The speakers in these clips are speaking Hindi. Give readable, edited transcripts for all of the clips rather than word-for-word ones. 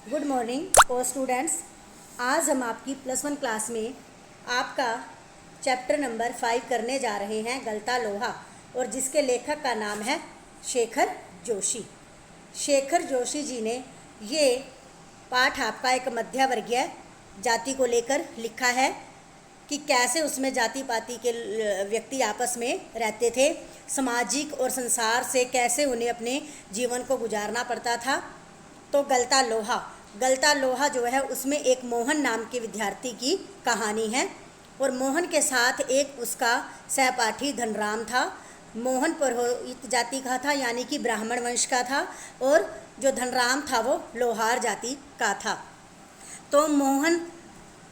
गुड मॉर्निंग और स्टूडेंट्स। आज हम आपकी +1 क्लास में आपका चैप्टर नंबर 5 करने जा रहे हैं, गलता लोहा, और जिसके लेखक का नाम है शेखर जोशी। शेखर जोशी जी ने ये पाठ आपका एक मध्यवर्गीय जाति को लेकर लिखा है कि कैसे उसमें जाति पाति के व्यक्ति आपस में रहते थे, सामाजिक और संसार से कैसे उन्हें अपने जीवन को गुजारना पड़ता था। तो गलता लोहा जो है उसमें एक मोहन नाम के विद्यार्थी की कहानी है, और मोहन के साथ एक उसका सहपाठी धनराम था। मोहन पुरोहित जाति का था, यानी कि ब्राह्मण वंश का था, और जो धनराम था वो लोहार जाति का था। तो मोहन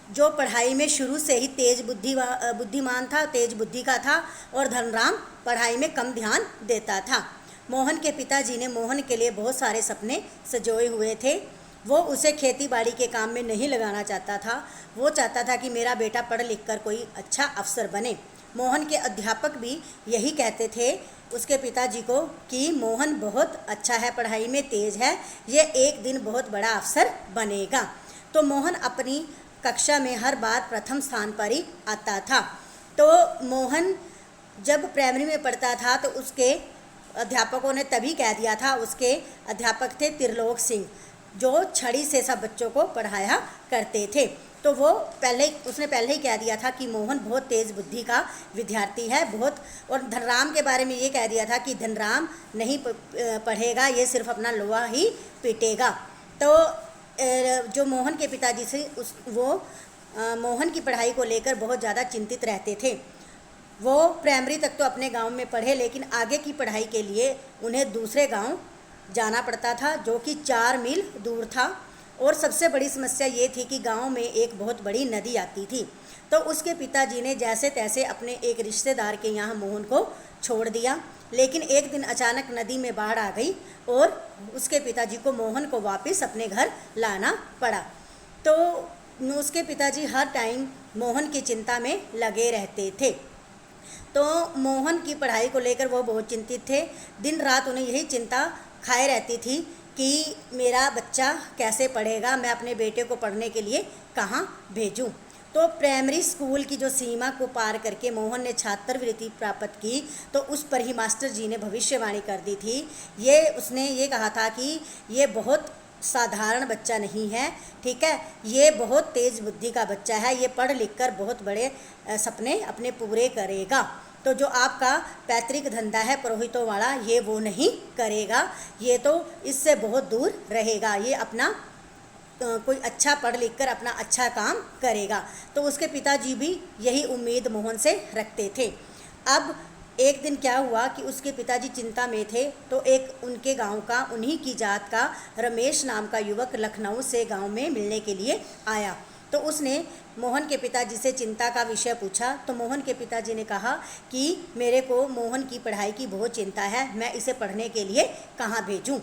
जो पढ़ाई में शुरू से ही बुद्धिमान था, तेज बुद्धि का था, और धनराम पढ़ाई में कम ध्यान देता था। मोहन के पिताजी ने मोहन के लिए बहुत सारे सपने सजोए हुए थे। वो उसे खेती बाड़ी के काम में नहीं लगाना चाहता था। वो चाहता था कि मेरा बेटा पढ़ लिख कर कोई अच्छा अफसर बने। मोहन के अध्यापक भी यही कहते थे उसके पिताजी को कि मोहन बहुत अच्छा है, पढ़ाई में तेज है, ये एक दिन बहुत बड़ा अफसर बनेगा। तो मोहन अपनी कक्षा में हर बार प्रथम स्थान पर ही आता था। तो मोहन जब प्राइमरी में पढ़ता था तो उसके अध्यापकों ने तभी कह दिया था, उसके अध्यापक थे त्रिलोक सिंह, जो छड़ी से सब बच्चों को पढ़ाया करते थे। तो उसने पहले ही कह दिया था कि मोहन बहुत तेज़ बुद्धि का विद्यार्थी है बहुत। और धनराम के बारे में ये कह दिया था कि धनराम नहीं पढ़ेगा, ये सिर्फ अपना लोहा ही पीटेगा। तो जो मोहन के पिताजी से मोहन की पढ़ाई को लेकर बहुत ज़्यादा चिंतित रहते थे। वो प्राइमरी तक तो अपने गांव में पढ़े, लेकिन आगे की पढ़ाई के लिए उन्हें दूसरे गांव जाना पड़ता था, जो कि 4 मील दूर था। और सबसे बड़ी समस्या ये थी कि गांव में एक बहुत बड़ी नदी आती थी। तो उसके पिताजी ने जैसे तैसे अपने एक रिश्तेदार के यहाँ मोहन को छोड़ दिया, लेकिन एक दिन अचानक नदी में बाढ़ आ गई और उसके पिताजी को मोहन को वापस अपने घर लाना पड़ा। तो उसके पिताजी हर टाइम मोहन की चिंता में लगे रहते थे। तो मोहन की पढ़ाई को लेकर वो बहुत चिंतित थे। दिन रात उन्हें यही चिंता खाए रहती थी कि मेरा बच्चा कैसे पढ़ेगा, मैं अपने बेटे को पढ़ने के लिए कहाँ भेजूं। तो प्राइमरी स्कूल की जो सीमा को पार करके मोहन ने छात्रवृत्ति प्राप्त की, तो उस पर ही मास्टर जी ने भविष्यवाणी कर दी थी। उसने ये कहा था कि ये बहुत साधारण बच्चा नहीं है, ठीक है, ये बहुत तेज़ बुद्धि का बच्चा है, ये पढ़ लिख कर बहुत बड़े सपने अपने पूरे करेगा। तो जो आपका पैतृक धंधा है पुरोहितों वाला, ये वो नहीं करेगा, ये तो इससे बहुत दूर रहेगा, ये अपना कोई अच्छा पढ़ लिख कर अपना अच्छा काम करेगा। तो उसके पिताजी भी यही उम्मीद मोहन से रखते थे। अब एक दिन क्या हुआ कि उसके पिताजी चिंता में थे, तो एक उनके गांव का, उन्हीं की जात का रमेश नाम का युवक लखनऊ से गांव में मिलने के लिए आया। तो उसने मोहन के पिताजी से चिंता का विषय पूछा। तो मोहन के पिताजी ने कहा कि मेरे को मोहन की पढ़ाई की बहुत चिंता है, मैं इसे पढ़ने के लिए कहाँ भेजूं।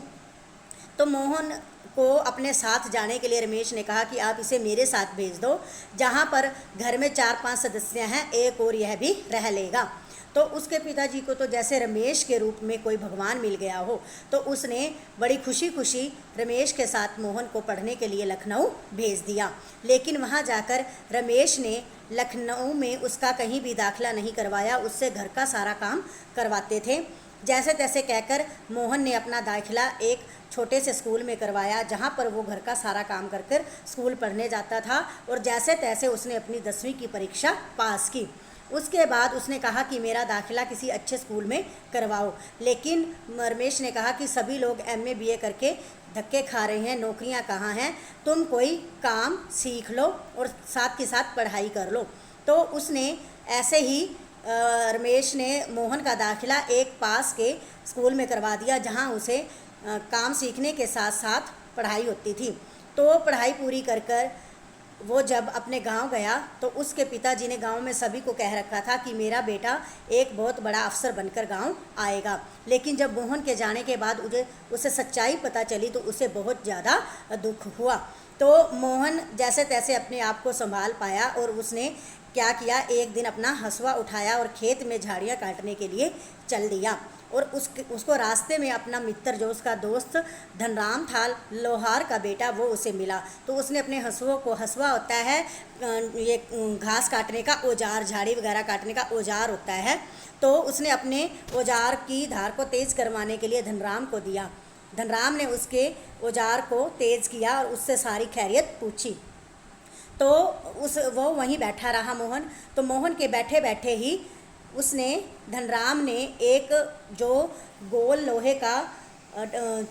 तो मोहन को अपने साथ जाने के लिए रमेश ने कहा कि आप इसे मेरे साथ भेज दो, जहाँ पर घर में 4-5 सदस्य हैं, एक और यह भी रह लेगा। तो उसके पिताजी को तो जैसे रमेश के रूप में कोई भगवान मिल गया हो, तो उसने बड़ी खुशी खुशी रमेश के साथ मोहन को पढ़ने के लिए लखनऊ भेज दिया। लेकिन वहाँ जाकर रमेश ने लखनऊ में उसका कहीं भी दाखिला नहीं करवाया, उससे घर का सारा काम करवाते थे। जैसे तैसे कहकर मोहन ने अपना दाखिला एक छोटे से स्कूल में करवाया, जहाँ पर वो घर का सारा काम कर कर स्कूल पढ़ने जाता था, और जैसे तैसे उसने अपनी 10वीं की परीक्षा पास की। उसके बाद उसने कहा कि मेरा दाखिला किसी अच्छे स्कूल में करवाओ, लेकिन रमेश ने कहा कि सभी लोग MA BA करके धक्के खा रहे हैं, नौकरियां कहाँ हैं, तुम कोई काम सीख लो और साथ के साथ पढ़ाई कर लो। तो उसने ऐसे ही रमेश ने मोहन का दाखिला एक पास के स्कूल में करवा दिया, जहाँ उसे काम सीखने के साथ साथ पढ़ाई होती थी। तो पढ़ाई पूरी कर कर वो जब अपने गांव गया, तो उसके पिताजी ने गांव में सभी को कह रखा था कि मेरा बेटा एक बहुत बड़ा अफसर बनकर गांव आएगा। लेकिन जब मोहन के जाने के बाद उसे सच्चाई पता चली, तो उसे बहुत ज़्यादा दुख हुआ। तो मोहन जैसे तैसे अपने आप को संभाल पाया, और उसने क्या किया, एक दिन अपना हंसुआ उठाया और खेत में झाड़ियाँ काटने के लिए चल दिया। और उसको रास्ते में अपना मित्र जो उसका दोस्त धनराम था लोहार का बेटा, वो उसे मिला। तो उसने अपने हंसुओं को, हंसुआ होता है ये घास काटने का औजार, झाड़ी वगैरह काटने का औजार होता है, तो उसने अपने औजार की धार को तेज़ करवाने के लिए धनराम को दिया। धनराम ने उसके औजार को तेज़ किया और उससे सारी खैरियत पूछी। तो वो वहीं बैठा रहा मोहन। तो मोहन के बैठे बैठे ही धनराम ने एक जो गोल लोहे का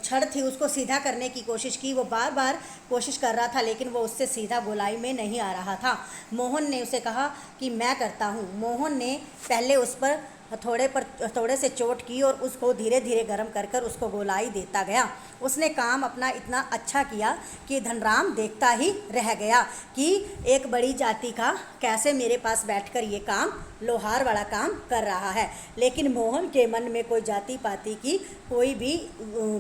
छड़ थी उसको सीधा करने की कोशिश की। वो बार बार कोशिश कर रहा था लेकिन वो उससे सीधा गोलाई में नहीं आ रहा था। मोहन ने उसे कहा कि मैं करता हूँ। मोहन ने पहले उस पर थोड़े से चोट की और उसको धीरे धीरे गर्म कर कर उसको गोलाई देता गया। उसने काम अपना इतना अच्छा किया कि धनराम देखता ही रह गया कि एक बड़ी जाति का कैसे मेरे पास बैठकर ये काम, लोहार वाला काम कर रहा है। लेकिन मोहन के मन में कोई जाति पाति की कोई भी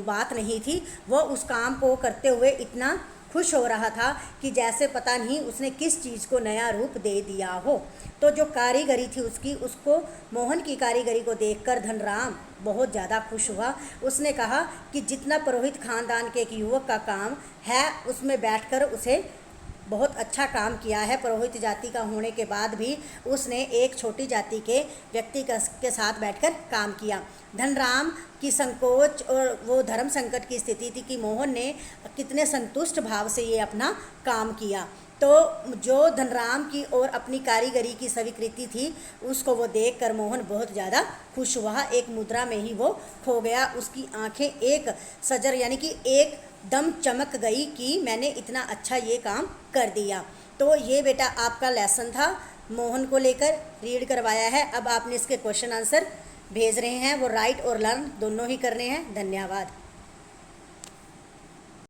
बात नहीं थी। वो उस काम को करते हुए इतना खुश हो रहा था कि जैसे पता नहीं उसने किस चीज़ को नया रूप दे दिया हो। तो जो कारीगरी थी उसको मोहन की कारीगरी को देखकर धनराम बहुत ज़्यादा खुश हुआ। उसने कहा कि जितना पुरोहित खानदान के एक युवक का काम है उसमें बैठकर उसे बहुत अच्छा काम किया है। पुरोहित जाति का होने के बाद भी उसने एक छोटी जाति के व्यक्ति के साथ बैठकर काम किया। धनराम की संकोच और वो धर्म संकट की स्थिति थी कि मोहन ने कितने संतुष्ट भाव से ये अपना काम किया। तो जो धनराम की और अपनी कारीगरी की स्वीकृति थी उसको वो देखकर मोहन बहुत ज़्यादा खुश हुआ। एक मुद्रा में ही वो खो गया। उसकी आंखें एक सजर यानी कि एक दम चमक गई कि मैंने इतना अच्छा ये काम कर दिया। तो ये बेटा आपका लेसन था, मोहन को लेकर रीड करवाया है। अब आपने इसके क्वेश्चन आंसर भेज रहे हैं, वो राइट और लर्न दोनों ही करने हैं। धन्यवाद।